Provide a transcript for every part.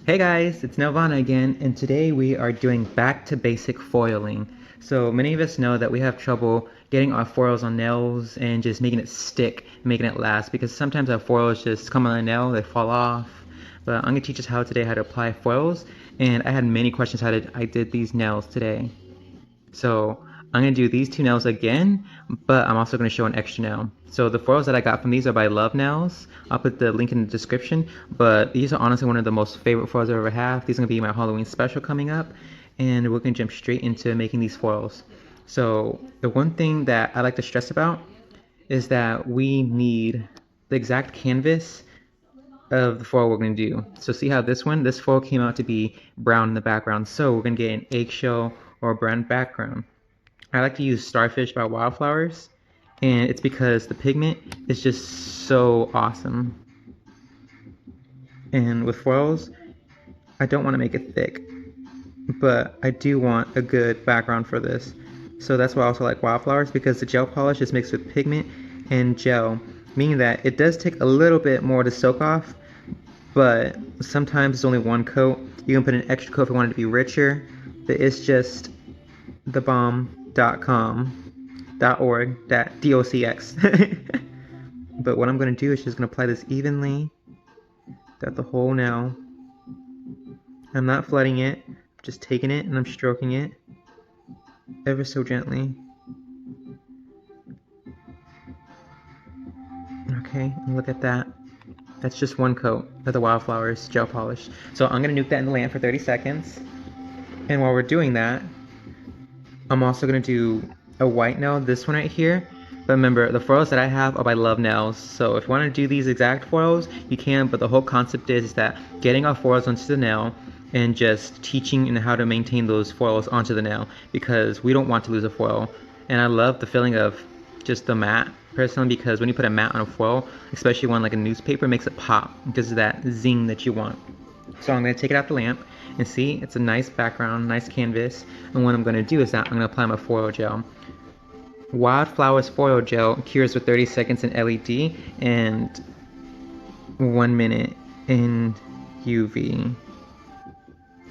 Hey guys, it's Nailvana again, and today we are doing back to basic foiling. So many of us know that we have trouble getting our foils on nails and just making it stick, making it last, because sometimes our foils just come on the nail, they fall off. But I'm gonna teach us how today how to apply foils, and I had many questions how I did these nails today. So I'm going to do these two nails again, but I'm also going to show an extra nail. So the foils that I got from these are by Love Nails. I'll put the link in the description, but these are honestly one of the most favorite foils I've ever had. These are going to be my Halloween special coming up, and we're going to jump straight into making these foils. So the one thing that I like to stress about is that we need the exact canvas of the foil we're going to do. So see how this foil came out to be brown in the background. So we're going to get an eggshell or a brown background. I like to use Starfish by Wildflowers, and it's because the pigment is just so awesome. And with foils, I don't want to make it thick, but I do want a good background for this. So that's why I also like Wildflowers, because the gel polish is mixed with pigment and gel, meaning that it does take a little bit more to soak off, but sometimes it's only one coat. You can put an extra coat if you want it to be richer, but it's just thebomb.com.org.docx. But what I'm going to do is just going to apply this evenly throughout the whole nail. I'm not flooding it, I'm just taking it and I'm stroking it ever so gently. Okay, and look at that. That's just one coat of the Wildflowers gel polish. So I'm going to nuke that in the lamp for 30 seconds. And while we're doing that, I'm also going to do a white nail, this one right here. But remember, the foils that I have are by Love Nails. So if you want to do these exact foils, you can, but the whole concept is that getting our foils onto the nail and just teaching and how to maintain those foils onto the nail, because we don't want to lose a foil. And I love the feeling of just the matte personally, because when you put a matte on a foil, especially one like a newspaper, it makes it pop because of that zing that you want. So I'm going to take it out the lamp and see, it's a nice background, nice canvas. And what I'm going to do is that I'm going to apply my foil gel. Wildflowers foil gel cures with 30 seconds in LED and 1 minute in UV.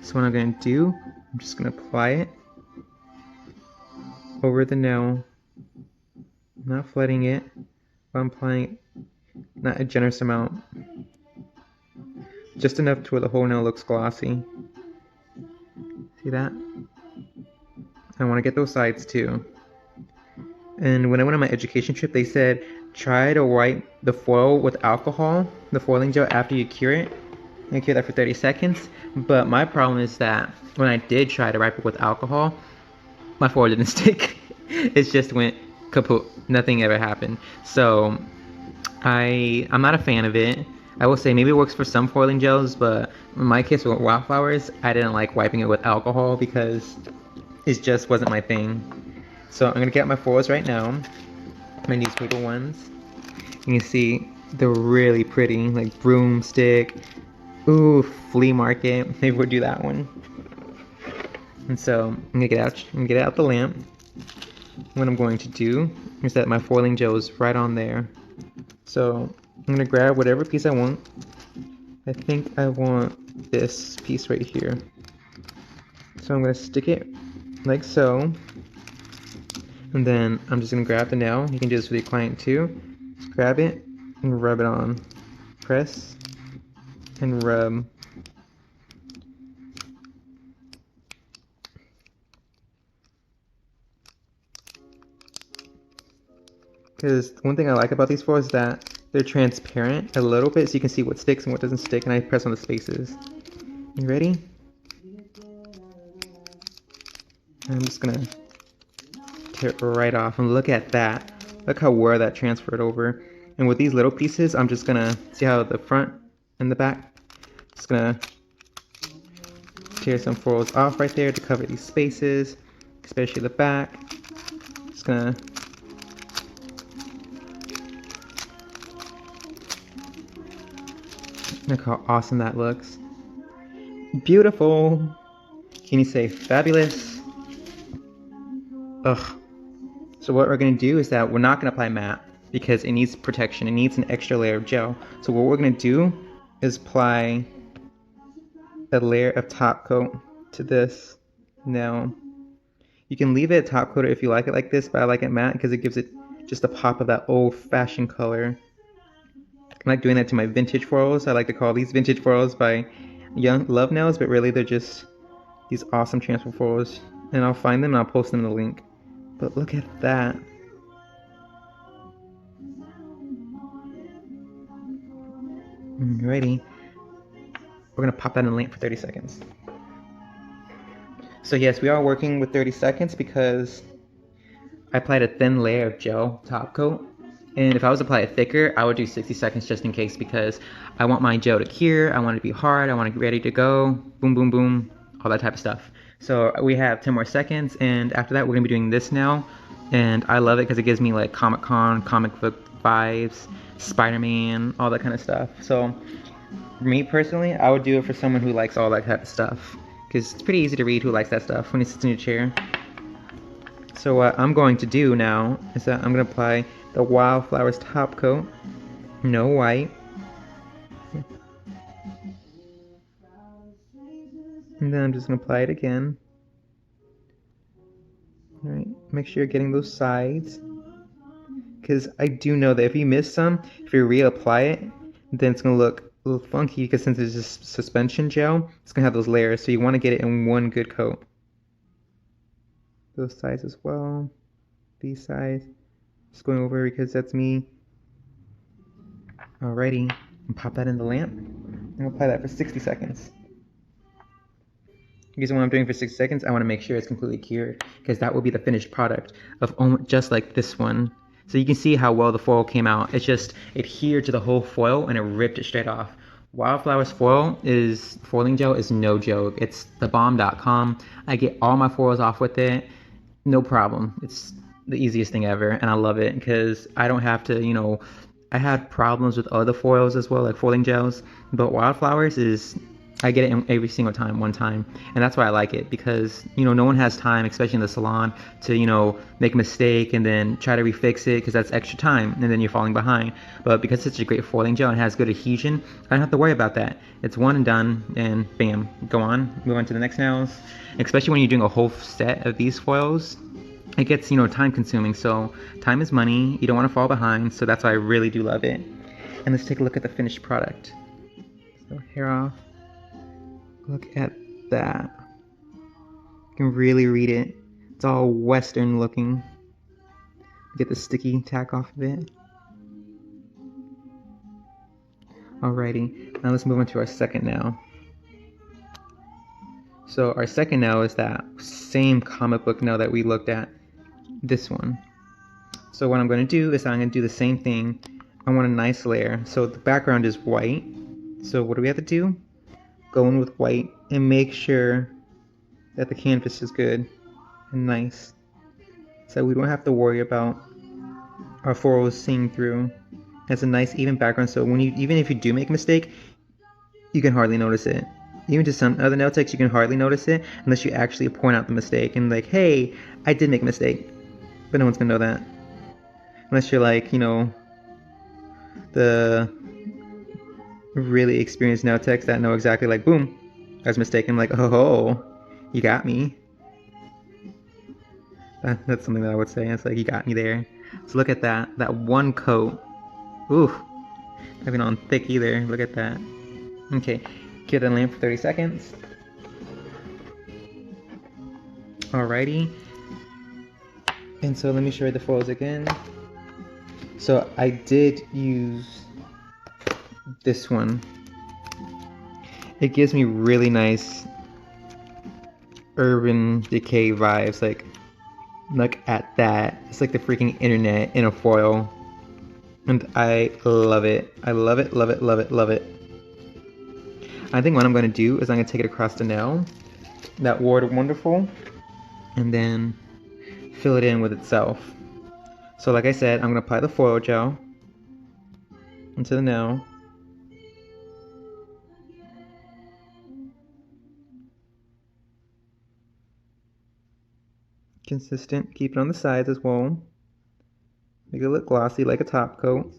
So what I'm going to do, I'm just going to apply it over the nail. I'm not flooding it, but I'm applying not a generous amount. Just enough to where the whole nail looks glossy. See that? I want to get those sides too. And when I went on my education trip, they said try to wipe the foil with alcohol, the foiling gel, after you cure it. And cure that for 30 seconds. But my problem is that when I did try to wipe it with alcohol, my foil didn't stick. It just went kaput. Nothing ever happened. So I'm not a fan of it. I will say maybe it works for some foiling gels, but in my case with Wildflowers, I didn't like wiping it with alcohol because it just wasn't my thing. So I'm going to get my foils right now, my newspaper ones. You can see they're really pretty, like broomstick. Ooh, flea market. Maybe we'll do that one. And so I'm going to get it out the lamp. What I'm going to do is that my foiling gel is right on there. So I'm going to grab whatever piece I want. I think I want this piece right here. So I'm going to stick it like so. And then I'm just going to grab the nail. You can do this with your client too. Just grab it and rub it on. Press and rub. Because one thing I like about these foils is that they're transparent a little bit, so you can see what sticks and what doesn't stick, and I press on the spaces. You ready? I'm just gonna tear it right off, and look at that. Look how well that transferred over. And with these little pieces, I'm just gonna see how the front and the back. Just gonna tear some foils off right there to cover these spaces, especially the back. Just gonna look how awesome that looks. Beautiful. Can you say fabulous? Ugh. So what we're going to do is that we're not going to apply matte because it needs protection. It needs an extra layer of gel. So what we're going to do is apply a layer of top coat to this nail. You can leave it top coated if you like it like this, but I like it matte because it gives it just a pop of that old-fashioned color. I like doing that to my vintage foils. I like to call these vintage foils by Young Love Nails, but really they're just these awesome transfer foils. And I'll find them and I'll post them in the link. But look at that. Alrighty. We're gonna pop that in the lamp for 30 seconds. So yes, we are working with 30 seconds because I applied a thin layer of gel top coat. And if I was to apply it thicker, I would do 60 seconds just in case because I want my gel to cure, I want it to be hard, I want it to be ready to go, boom, boom, boom, all that type of stuff. So we have 10 more seconds, and after that we're gonna be doing this now. And I love it because it gives me like Comic-Con, comic book vibes, Spider-Man, all that kind of stuff. So for me personally, I would do it for someone who likes all that type of stuff because it's pretty easy to read who likes that stuff when he sits in your chair. So what I'm going to do now is that I'm going to apply the Wildflowers top coat, no white. And then I'm just going to apply it again. Alright, make sure you're getting those sides. Because I do know that if you miss some, if you reapply it, then it's going to look a little funky because since it's just suspension gel, it's going to have those layers. So you want to get it in one good coat. Those sides as well. These sides. Just going over because that's me. Alrighty, and pop that in the lamp. And I'll apply that for 60 seconds. Because what I'm doing for 6 seconds, I want to make sure it's completely cured because that will be the finished product of just like this one. So you can see how well the foil came out. It's just adhered to the whole foil and it ripped it straight off. Wildflowers foiling gel is no joke. It's thebomb.com. I get all my foils off with it, no problem. It's the easiest thing ever, and I love it because I don't have to, I had problems with other foils as well, like foiling gels, but Wildflowers I get it every single time, one time, and that's why I like it because, no one has time, especially in the salon, to, make a mistake and then try to refix it because that's extra time, and then you're falling behind. But because it's such a great foiling gel and has good adhesion, I don't have to worry about that. It's one and done, and bam, go on, move on to the next nails. Especially when you're doing a whole set of these foils, it gets time consuming, so time is money. You don't want to fall behind, so that's why I really do love it. And let's take a look at the finished product. So hair off. Look at that. You can really read it. It's all Western looking. Get the sticky tack off of it. Alrighty, now let's move on to our second nail. So our second nail is that same comic book nail that we looked at. This one. So what I'm going to do is I'm going to do the same thing. I want a nice layer. So the background is white. So what do we have to do? Go in with white and make sure that the canvas is good and nice. So we don't have to worry about our foils seeing through. It's a nice even background, so even if you do make a mistake, you can hardly notice it. Even to some other nail techs, you can hardly notice it unless you actually point out the mistake and like, hey, I did make a mistake. But no one's gonna know that. Unless you're like, the really experienced nail techs that know exactly like, boom, I was mistaken. I'm like, oh, you got me. That's something that I would say. It's like, you got me there. So look at that one coat. Ooh, haven't on thick either. Look at that. Okay, give the lamp for 30 seconds. Alrighty. And so let me show you the foils again. So I did use this one. It gives me really nice Urban Decay vibes. Like, look at that. It's like the freaking internet in a foil. And I love it. I love it, love it, love it, love it. I think what I'm going to do is I'm going to take it across the nail, that wonderful, and then fill it in with itself. So like I said, I'm going to apply the foil gel into the nail. Consistent, keep it on the sides as well. Make it look glossy like a top coat.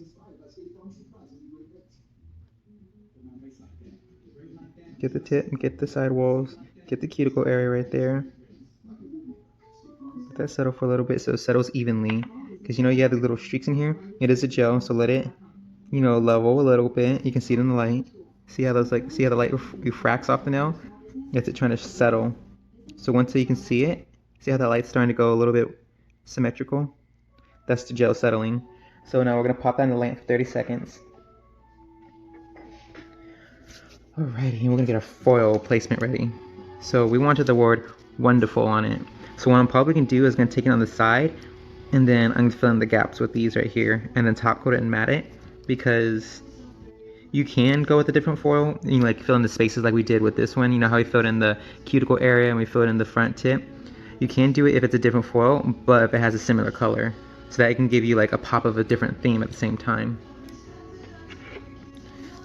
get the tip, get the sidewalls, get the cuticle area right there. Let that settle for a little bit so it settles evenly. Because you know you have the little streaks in here? It is a gel, so let it, you know, level a little bit. You can see it in the light. See how those see how the light refracts off the nail? That's it trying to settle. So once you can see it, see how that light's starting to go a little bit symmetrical? That's the gel settling. So now we're gonna pop that in the lamp for 30 seconds. Alrighty, we're gonna get our foil placement ready. So we wanted the word wonderful on it. So what I'm probably gonna do is gonna take it on the side, and then I'm gonna fill in the gaps with these right here, and then top coat it and matte it, because you can go with a different foil. You like fill in the spaces like we did with this one. You know how we filled in the cuticle area and we filled in the front tip? You can do it if it's a different foil, but if it has a similar color, so that it can give you like a pop of a different theme at the same time.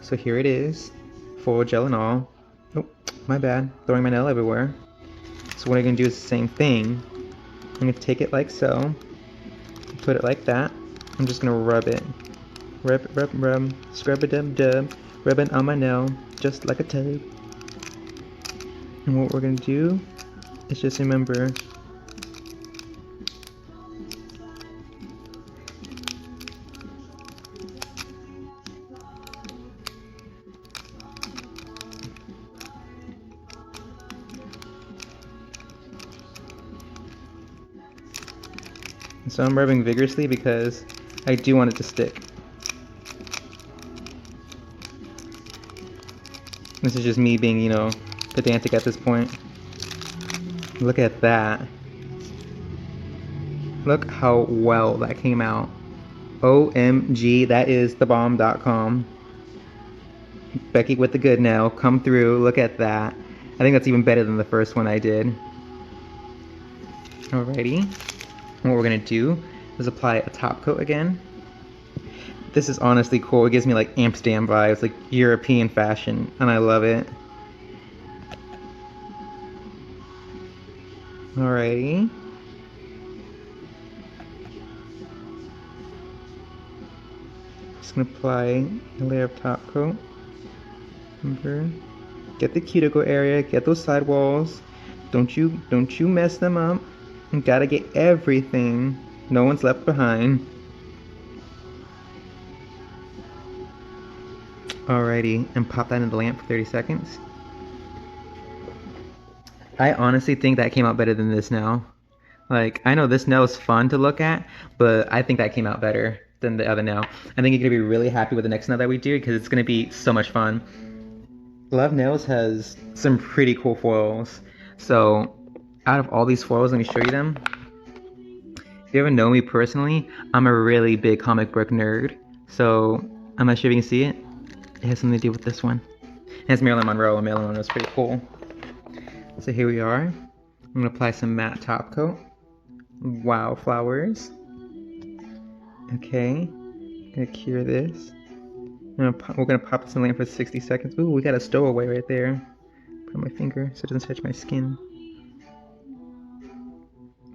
So here it is, foil gel and all. Oh, my bad, throwing my nail everywhere. So what I'm gonna do is the same thing. I'm gonna take it like so, put it like that. I'm just gonna rub it. Rub, rub, rub, scrub-a-dub-dub, rub it on my nail, just like a tub. And what we're gonna do is just remember, so I'm rubbing vigorously because I do want it to stick. This is just me being, you know, pedantic at this point. Look at that. Look how well that came out. OMG, that is thebomb.com. Becky with the good nail, come through, look at that. I think that's even better than the first one I did. Alrighty. What we're gonna do is apply a top coat again. This is honestly cool. It gives me like Amsterdam vibes, like European fashion, and I love it. Alrighty. Just gonna apply a layer of top coat. Remember, get the cuticle area, get those sidewalls. Don't you mess them up. You gotta get everything. No one's left behind. Alrighty, and pop that in the lamp for 30 seconds. I honestly think that came out better than this nail. Like, I know this nail is fun to look at, but I think that came out better than the other nail. I think you're gonna be really happy with the next nail that we do because it's gonna be so much fun. Love Nails has some pretty cool foils. So, out of all these foils, let me show you them. If you ever know me personally, I'm a really big comic book nerd. So, I'm not sure if you can see it. It has something to do with this one. It has Marilyn Monroe, and Marilyn Monroe is pretty cool. So here we are. I'm gonna apply some matte top coat. Wow, flowers. Okay, gonna cure this. We're gonna pop this in the lamp for 60 seconds. Ooh, we got a stowaway right there. Put on my finger so it doesn't touch my skin.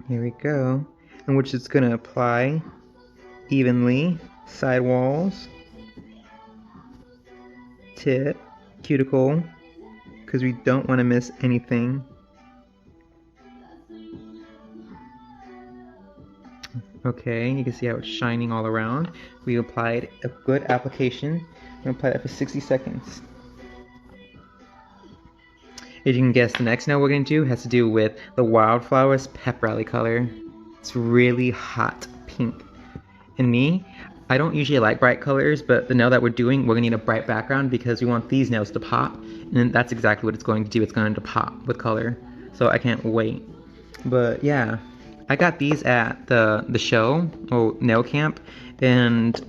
Here we go. And we're just gonna apply evenly, sidewalls, tip, cuticle, because we don't want to miss anything. Okay, you can see how it's shining all around. We applied a good application. I'm gonna apply that for 60 seconds. As you can guess, the next nail we're gonna do has to do with the Wildflowers Pep Rally color. It's really hot pink. And me, I don't usually like bright colors, but the nail that we're doing, we're gonna need a bright background because we want these nails to pop. And that's exactly what it's going to do. It's going to pop with color. So I can't wait. But yeah, I got these at the show, or nail camp, and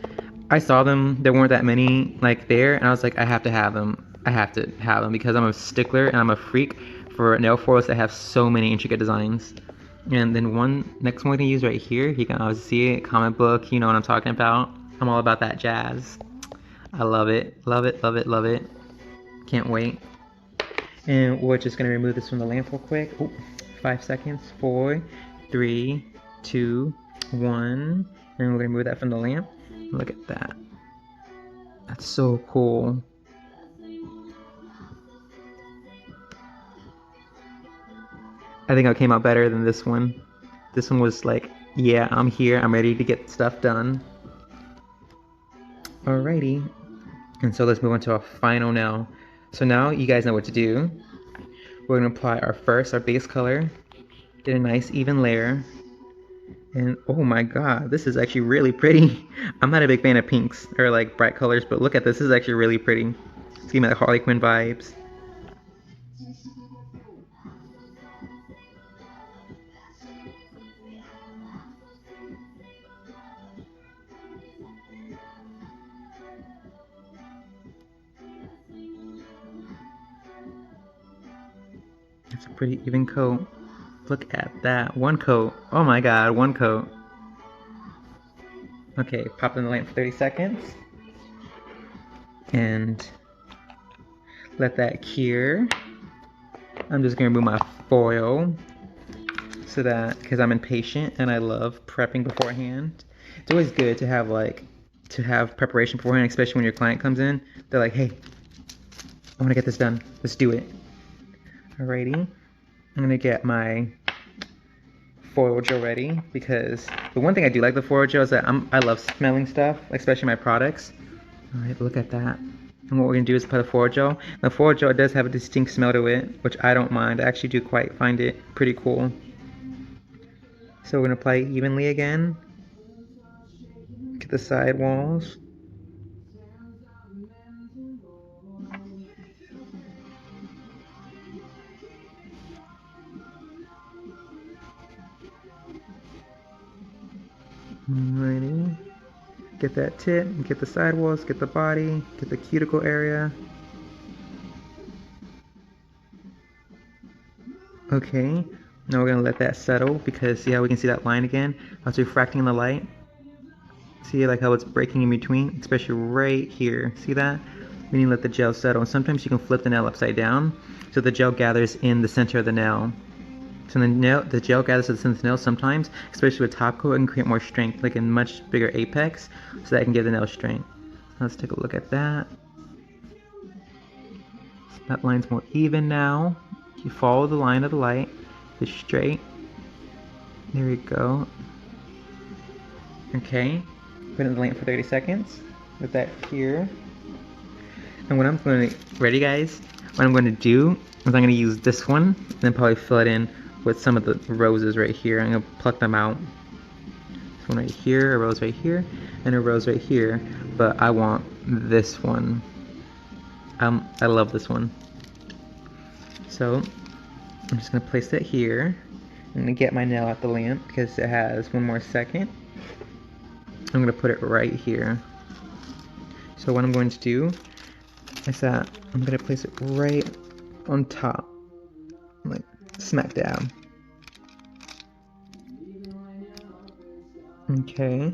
I saw them. There weren't that many like there, and I was like, I have to have them. I have to have them because I'm a stickler and I'm a freak for nail foils that have so many intricate designs. And then next one we're gonna use right here. You can obviously see it, comic book. You know what I'm talking about. I'm all about that jazz. I love it, love it, love it, love it. Can't wait. And we're just gonna remove this from the lamp real quick. Ooh, 5 seconds. 4, 3, 2, 1. And we're gonna move that from the lamp. Look at that. That's so cool. I think I came out better than this one. This one was like, yeah, I'm here. I'm ready to get stuff done. Alrighty. And so let's move on to our final nail. So now you guys know what to do. We're going to apply our base color. Get a nice even layer. And oh my god, this is actually really pretty. I'm not a big fan of pinks or like bright colors, but look at this. This is actually really pretty. It's giving me like Harley Quinn vibes. It's a pretty even coat. Look at that. One coat. Oh my god, one coat. Okay, pop in the lamp for 30 seconds. And let that cure. I'm just gonna remove my foil so that, because I'm impatient and I love prepping beforehand. It's always good to have preparation beforehand, especially when your client comes in. They're like, hey, I want to get this done. Let's do it. Alrighty. I'm gonna get my foil gel ready because the one thing I do like the foil gel is that I love smelling stuff, especially my products. Alright, look at that. And what we're gonna do is put a foil gel. The foil gel does have a distinct smell to it, which I don't mind. I actually do quite find it pretty cool. So we're gonna apply it evenly again. Get the side walls. Alrighty. Get that tip, get the side walls, get the body, get the cuticle area. Okay, now we're gonna let that settle because see how we can see that line again? How it's refracting in the light? See like how it's breaking in between, especially right here. See that? We need to let the gel settle. And sometimes you can flip the nail upside down so the gel gathers in the center of the nail. So the gel gathers to the center of the nail sometimes, especially with top coat, it can create more strength, like a much bigger apex, so that can give the nail strength. Let's take a look at that. So that line's more even now. You follow the line of the light, it's straight. There we go. Okay, put it in the lamp for 30 seconds. With that here. And what I'm going to, ready guys? What I'm going to do is I'm going to use this one, and then probably fill it in with some of the roses right here. I'm going to pluck them out. This one right here, a rose right here, and a rose right here. But I want this one. I love this one. So I'm just going to place that here. I'm going to get my nail out the lamp because it has one more second. I'm going to put it right here. So what I'm going to do is that I'm going to place it right on top, like smack dab. Okay.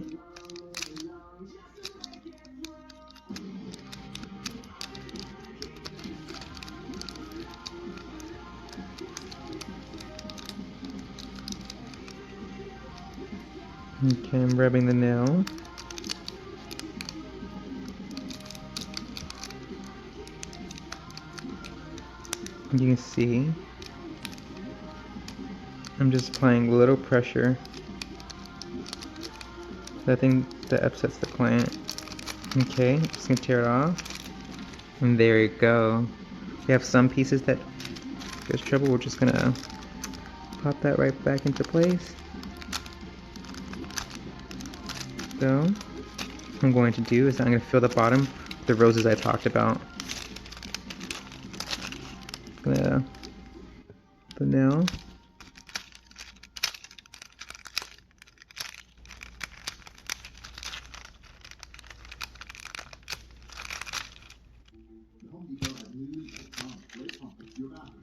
Okay, I'm rubbing the nail. You can see I'm just applying a little pressure. That thing that upsets the client. Okay, just gonna tear it off. And there you go. We have some pieces that there's trouble. We're just gonna pop that right back into place. So, what I'm going to do is I'm going to fill the bottom with the roses I talked about. Gonna the nail.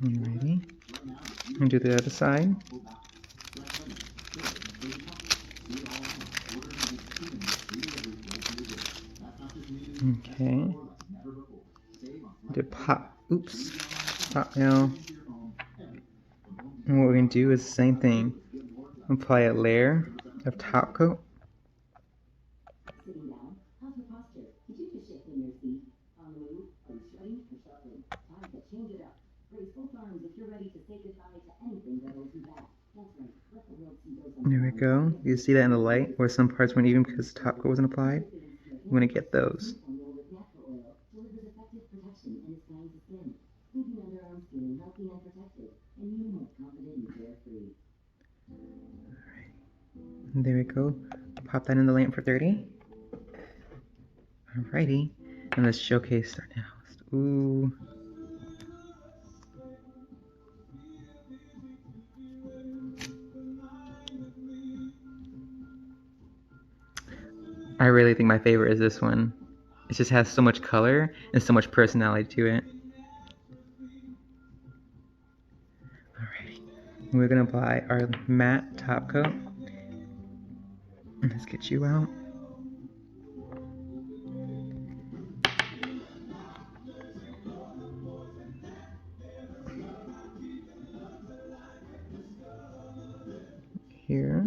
Alrighty. And do the other side. Okay. Do pop. Oops. Pop nail. And what we're going to do is the same thing. Apply a layer of top coat. There we go. You see that in the light where some parts weren't even because top coat wasn't applied? You want to get those. And there we go. Pop that in the lamp for 30. Alrighty. And let's showcase our nails. Ooh. I really think my favorite is this one. It just has so much color and so much personality to it. Alrighty. We're gonna apply our matte top coat. Let's get you out. Here.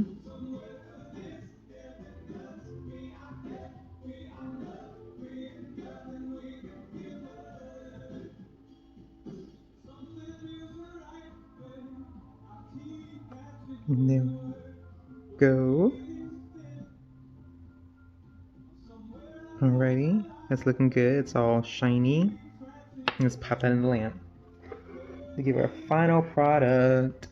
And there we go. Alrighty, that's looking good. It's all shiny. Let's pop that in the lamp to give our final product.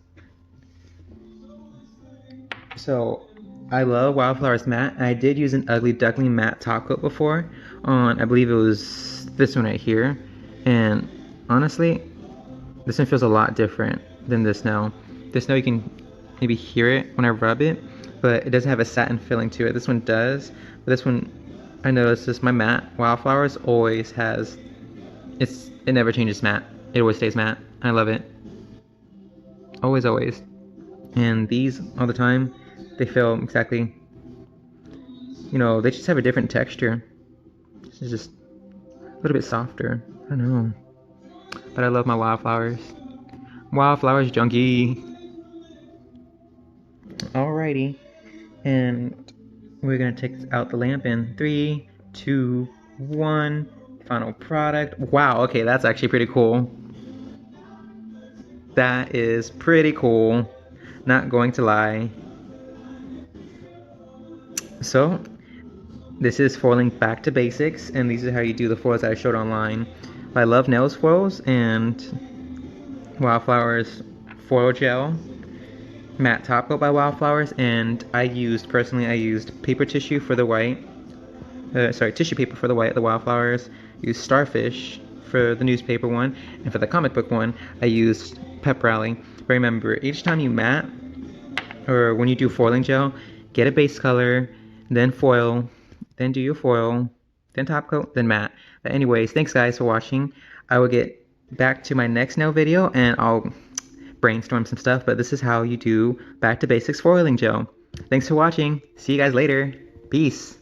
So I love Wildflowers matte. I did use an Ugly Duckling matte top coat before on, I believe it was this one right here, and honestly this one feels a lot different than this now. This now you can maybe hear it when I rub it, but it doesn't have a satin feeling to it. This one does, but this one I noticed this, my matte Wildflowers always has, it never changes matte. It always stays matte. I love it. Always, always. And these all the time, they feel exactly, you know, they just have a different texture. This is just a little bit softer. I don't know. But I love my Wildflowers. Wildflowers junkie. Alrighty. And we're gonna take out the lamp in 3, 2, 1. Final product. Wow, okay, that's actually pretty cool. That is pretty cool. Not going to lie. So, this is foiling back to basics, and these are how you do the foils that I showed online. I love Nails foils and Wildflowers foil gel, matte top coat by Wildflowers, and I used paper tissue for the white. Tissue paper for the white, the Wildflowers. Used Starfish for the newspaper one, and for the comic book one, I used Pep Rally. Remember, each time you matte, or when you do foiling gel, get a base color, then foil, then do your foil, then top coat, then matte. But anyways, thanks guys for watching. I will get back to my next nail video and I'll brainstorm some stuff, but this is how you do back to basics foiling gel. Thanks for watching. See you guys later. Peace.